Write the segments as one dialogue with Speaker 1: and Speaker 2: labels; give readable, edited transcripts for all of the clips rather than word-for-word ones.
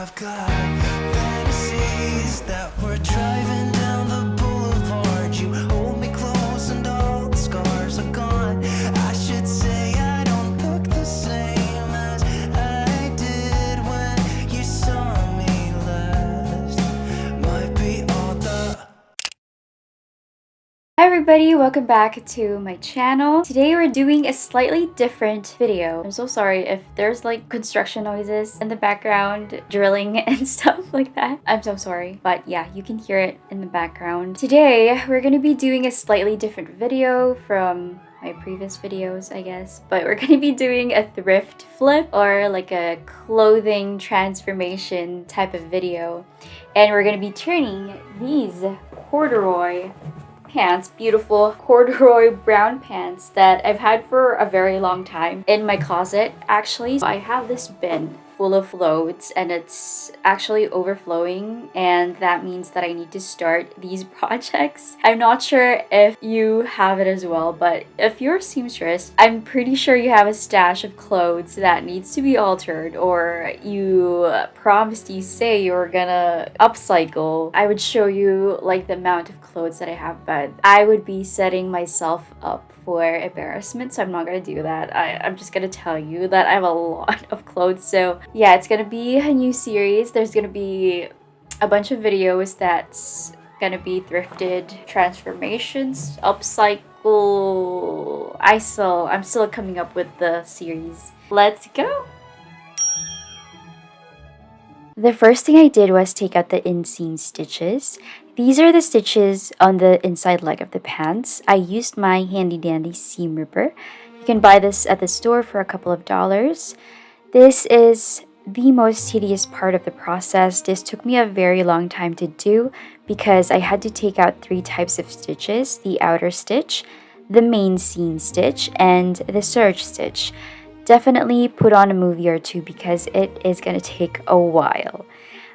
Speaker 1: I've got fantasies that we're driving down the boulevard. You hold me close and all the scars are gone. I should say I don't look the same as I did when you saw me last. Might be all the
Speaker 2: Hi everybody, welcome back to my channel. Today we're doing a slightly different video. I'm so sorry if there's like construction noises in the background, drilling and stuff like that. I'm so sorry, but yeah, you can hear it in the background. Today we're gonna be doing a slightly different video from my previous videos, I guess, but we're gonna be doing a thrift flip or like a clothing transformation type of video, and we're gonna be turning these corduroy pants, beautiful corduroy brown pants that I've had for a very long time in my closet. Actually, I have this bin full of clothes and it's actually overflowing, and that means that I need to start these projects. I'm not sure if you have it as well, but if you're a seamstress, I'm pretty sure you have a stash of clothes that needs to be altered, or you promised, you say you're gonna upcycle. I would show you like the amount of clothes that I have, but I would be setting myself up for embarrassment, so I'm not gonna do that. I'm just gonna tell you that I have a lot of clothes. So yeah, it's gonna be a new series. There's gonna be a bunch of videos that's gonna be thrifted, transformations, upcycle. I'm still coming up with the series. Let's go. The first thing I did was take out the inseam stitches. These are the stitches on the inside leg of the pants. I used my handy dandy seam ripper. You can buy this at the store for a couple of dollars. This is the most tedious part of the process. This took me a very long time to do because I had to take out 3 types of stitches: the outer stitch, the main seam stitch, and the serge stitch. Definitely put on a movie or two because it is going to take a while.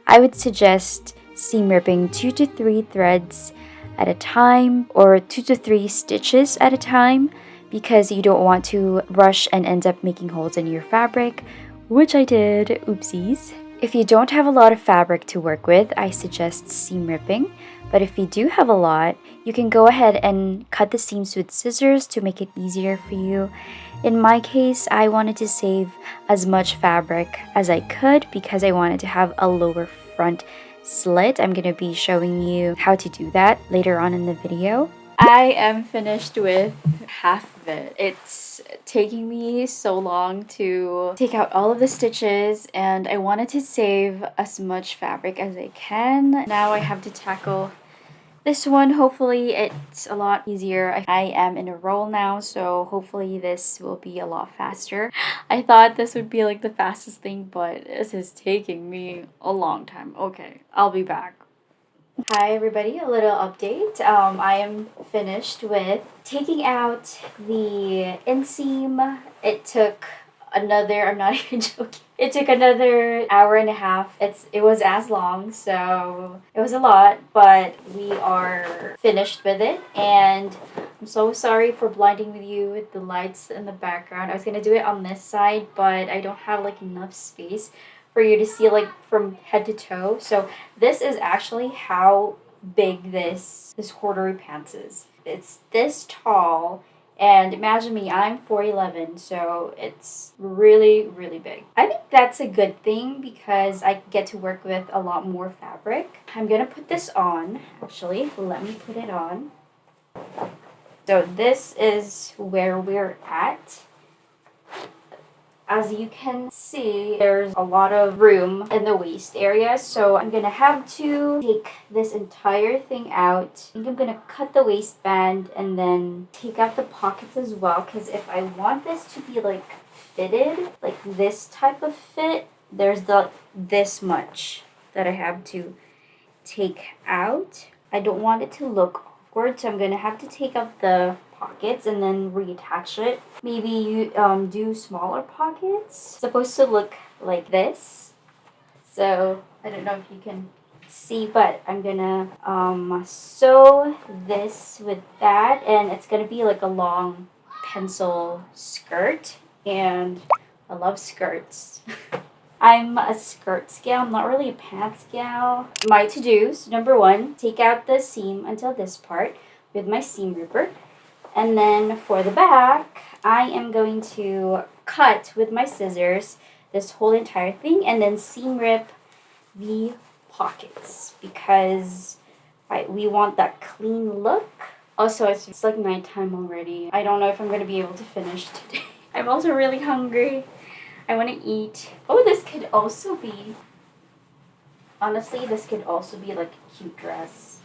Speaker 2: I would suggest seam ripping 2 to 3 threads at a time, or 2 to 3 stitches at a time, because you don't want to rush and end up making holes in your fabric, which I did. Oopsies. If you don't have a lot of fabric to work with, I suggest seam ripping. But if you do have a lot, you can go ahead and cut the seams with scissors to make it easier for you. In my case, I wanted to save as much fabric as I could because I wanted to have a lower front slit. I'm going to be showing you how to do that later on in the video. I am finished with half of it. It's taking me so long to take out all of the stitches, and I wanted to save as much fabric as I can. Now I have to tackle this one. Hopefully it's a lot easier. I am in a roll now, so hopefully this will be a lot faster. I thought this would be like the fastest thing, but this is taking me a long time. Okay, I'll be back. Hi everybody, a little update. I am finished with taking out the inseam. It took another, I'm not even joking, it took another hour and a half. It was as long, so it was a lot, but we are finished with it. And I'm so sorry for blinding with you with the lights in the background. I was gonna do it on this side, but I don't have like enough space for you to see like from head to toe. So this is actually how big this corduroy pants is. It's this tall, and imagine me, I'm 4'11", so it's really, really big. I think that's a good thing because I get to work with a lot more fabric. I'm gonna put this on. Actually, let me put it on. So this is where we're at. As you can see, there's a lot of room in the waist area, so I'm gonna have to take this entire thing out. I think I'm gonna cut the waistband and then take out the pockets as well, because if I want this to be like fitted, like this type of fit, there's this much that I have to take out. I don't want it to look awkward, so I'm gonna have to take out the pockets and then reattach it. Maybe you do smaller pockets. It's supposed to look like this. So I don't know if you can see, but I'm gonna sew this with that, and it's gonna be like a long pencil skirt, and I love skirts. I'm a skirts gal, I'm not really a pants gal. My to-dos, number one, take out the seam until this part with my seam ripper. And then for the back, I am going to cut with my scissors this whole entire thing and then seam rip the pockets because we want that clean look. Also, it's like nighttime already. I don't know if I'm going to be able to finish today. I'm also really hungry. I want to eat. Oh, this could also be... Honestly, this could also be like a cute dress.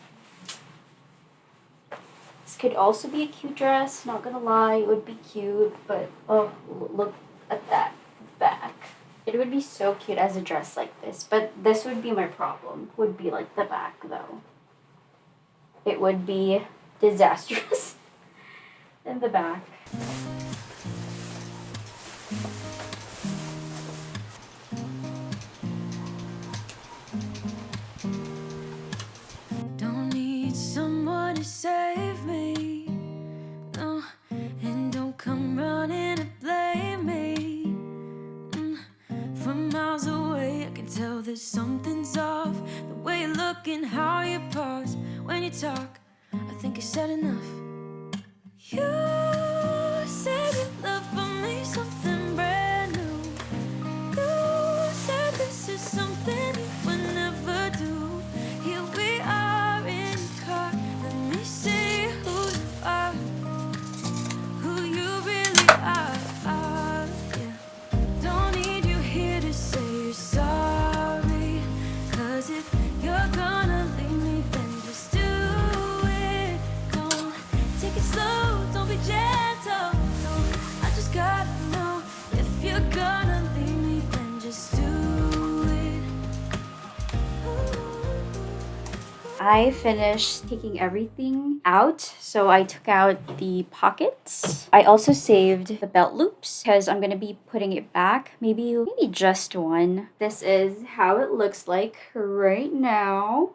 Speaker 2: This could also be a cute dress. Not gonna lie, it would be cute. But, oh, look at that back. It would be so cute as a dress like this. But this would be my problem. Would be like the back, though. It would be disastrous in the back.
Speaker 1: Don't need someone to save me, no, and don't come running to blame me. From miles away I can tell that something's off. The way you look and how you pause when you talk, I think I said enough. You said you love for me something brand new. You said this is something you would never do. Here we are in the car. Let me see who you are, who you really are. Yeah. Don't need you here to say you're sorry. 'Cause if you're gonna leave me, then just do it. Don't take it slow, don't be gentle. No, I just gotta know if you're gonna leave me, then just do it.
Speaker 2: I finished taking everything out, so I took out the pockets. I also saved the belt loops because I'm gonna be putting it back, maybe just one. This is how it looks like right now,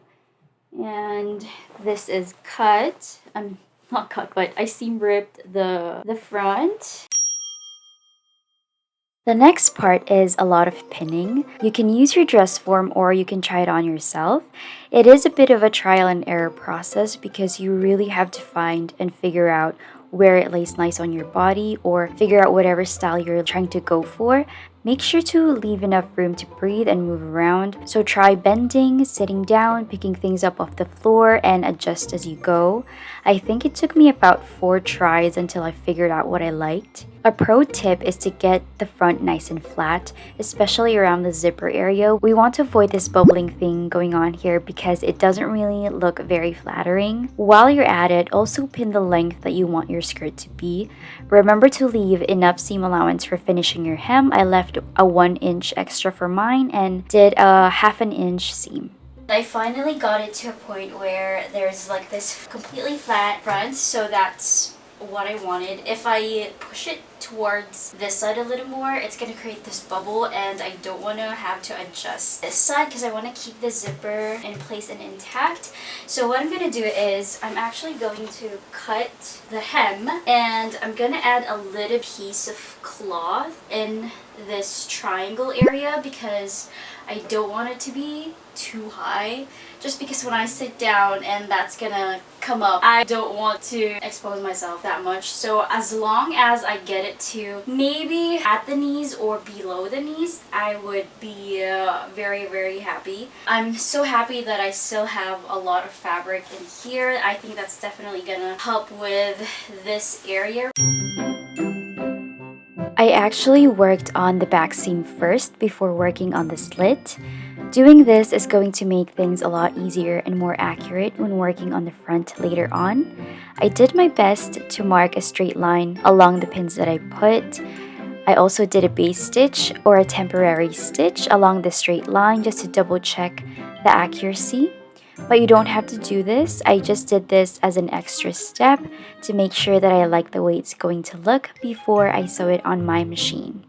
Speaker 2: and this is cut. Not cut, but I seam ripped the front. The next part is a lot of pinning. You can use your dress form or you can try it on yourself. It is a bit of a trial and error process because you really have to find and figure out where it lays nice on your body or figure out whatever style you're trying to go for. Make sure to leave enough room to breathe and move around. So try bending, sitting down, picking things up off the floor, and adjust as you go. I think it took me about 4 tries until I figured out what I liked. A pro tip is to get the front nice and flat, especially around the zipper area. We want to avoid this bubbling thing going on here because it doesn't really look very flattering. While you're at it, also pin the length that you want your skirt to be. Remember to leave enough seam allowance for finishing your hem. I left a 1 inch extra for mine and did a 1/2 inch seam. I finally got it to a point where there's like this completely flat front, so that's what I wanted. If I push it towards this side a little more, it's gonna create this bubble, and I don't want to have to adjust this side because I want to keep the zipper in place and intact. So what I'm gonna do is I'm actually going to cut the hem, and I'm gonna add a little piece of cloth in this triangle area because I don't want it to be too high, just because when I sit down and that's gonna come up, I don't want to expose myself that much. So as long as I get it to maybe at the knees or below the knees, I would be very, very happy. I'm so happy that I still have a lot of fabric in here. I think that's definitely gonna help with this area. I actually worked on the back seam first before working on the slit. Doing this is going to make things a lot easier and more accurate when working on the front later on. I did my best to mark a straight line along the pins that I put. I also did a base stitch or a temporary stitch along the straight line just to double check the accuracy. But you don't have to do this. I just did this as an extra step to make sure that I like the way it's going to look before I sew it on my machine.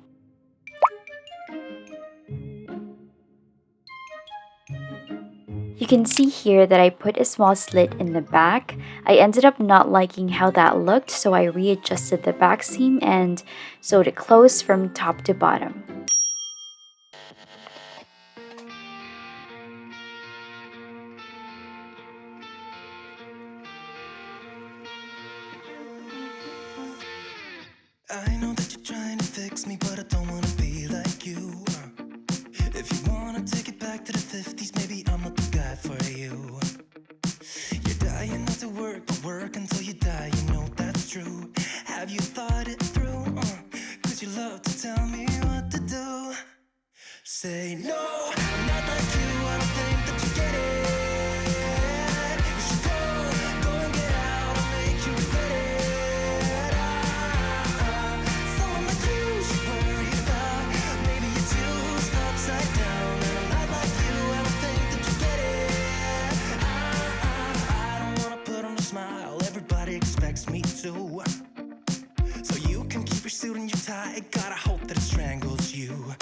Speaker 2: You can see here that I put a small slit in the back. I ended up not liking how that looked, so I readjusted the back seam and sewed it close from top to bottom.
Speaker 1: I know that you're trying to fix me, but I don't wanna be like you. If you wanna take it back to the 50s, maybe I'm not the guy for you. You're dying not to work, but work until you die, you know that's true. Have you thought it through? Cause you love to tell me what to do. Say no, I'm not like you, I don't think that you get it. You should go and get out, I'll make you regret it. Someone like you should worry about. Maybe your two's upside down, and I'm not like you, I don't think that you get it. I don't wanna put on a smile, everybody expects me to. So you can keep your suit and your tie, gotta hope that it strangles you.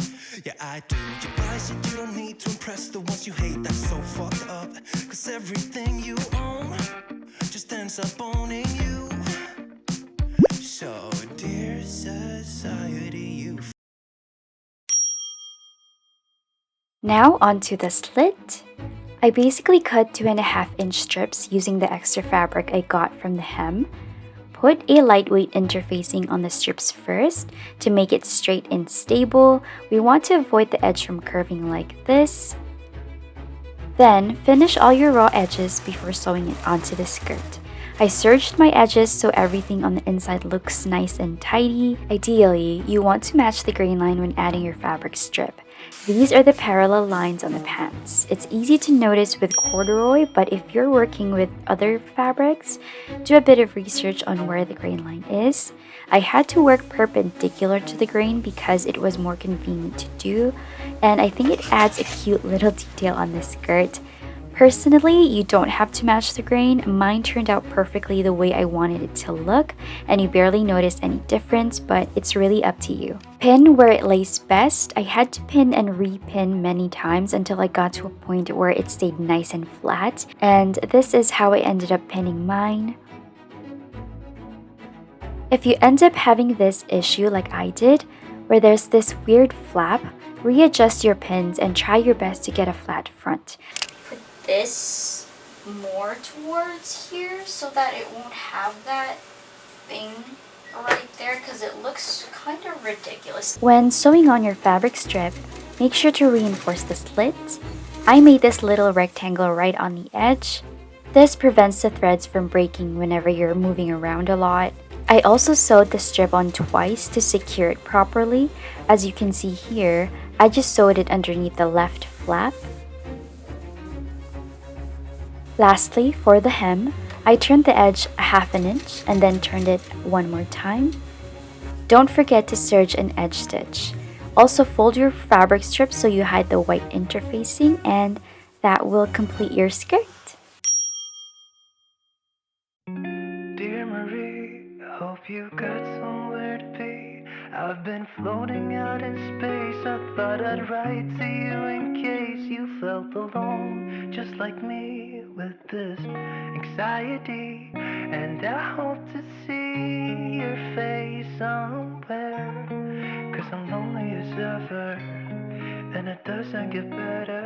Speaker 1: Yeah, I do. You buy shit you don't need to impress the ones you hate, that's so fucked up. Cause everything you own just ends up owning you. So dear society, you.
Speaker 2: Now onto the slit. I basically cut 2.5-inch strips using the extra fabric I got from the hem. Put a lightweight interfacing on the strips first to make it straight and stable. We want to avoid the edge from curving like this. Then finish all your raw edges before sewing it onto the skirt. I serged my edges so everything on the inside looks nice and tidy. Ideally, you want to match the grain line when adding your fabric strip. These are the parallel lines on the pants. It's easy to notice with corduroy, but if you're working with other fabrics, do a bit of research on where the grain line is. I had to work perpendicular to the grain because it was more convenient to do, and I think it adds a cute little detail on the skirt. Personally, you don't have to match the grain. Mine turned out perfectly the way I wanted it to look, and you barely noticed any difference, but it's really up to you. Pin where it lays best. I had to pin and repin many times until I got to a point where it stayed nice and flat, and this is how I ended up pinning mine. If you end up having this issue like I did, where there's this weird flap, readjust your pins and try your best to get a flat front. This more towards here so that it won't have that thing right there because it looks kind of ridiculous. When sewing on your fabric strip, make sure to reinforce the slit. I made this little rectangle right on the edge. This prevents the threads from breaking whenever you're moving around a lot. I also sewed the strip on twice to secure it properly. As you can see here, I just sewed it underneath the left flap. Lastly, for the hem, I turned the edge 1/2 inch and then turned it one more time. Don't forget to serge an edge stitch. Also fold your fabric strip so you hide the white interfacing, and that will complete your skirt.
Speaker 1: Dear Marie, I hope you got somewhere to be. I've been floating out in space. I thought I'd write to you in case you felt alone, just like me, with this anxiety. And I hope to see your face somewhere, cause I'm lonely as ever, and it doesn't get better.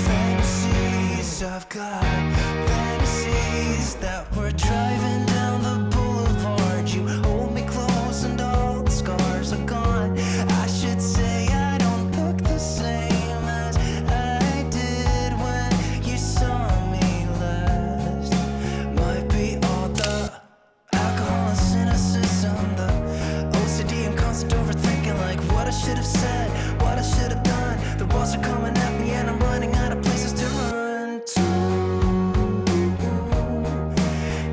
Speaker 1: Fantasies, I've got fantasies that we're driving down the boulevard. You hold me close and all the scars are gone. I should say I don't look the same as I did when you saw me last. Might be all the alcohol and cynicism, the OCD and constant overthinking, like what I should have said, what I should have done. The walls are coming at me and I'm running out of places to run to.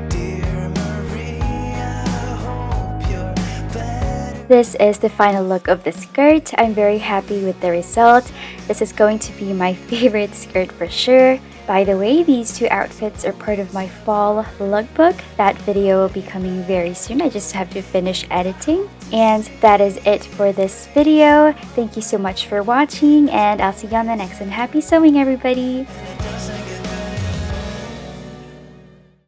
Speaker 1: Dear Marie, I hope you're better.
Speaker 2: This is the final look of the skirt. I'm very happy with the result. This is going to be my favorite skirt for sure. By the way, these two outfits are part of my fall lookbook. That video will be coming very soon. I just have to finish editing. And that is it for this video. Thank you so much for watching, and I'll see you on the next one. Happy sewing, everybody!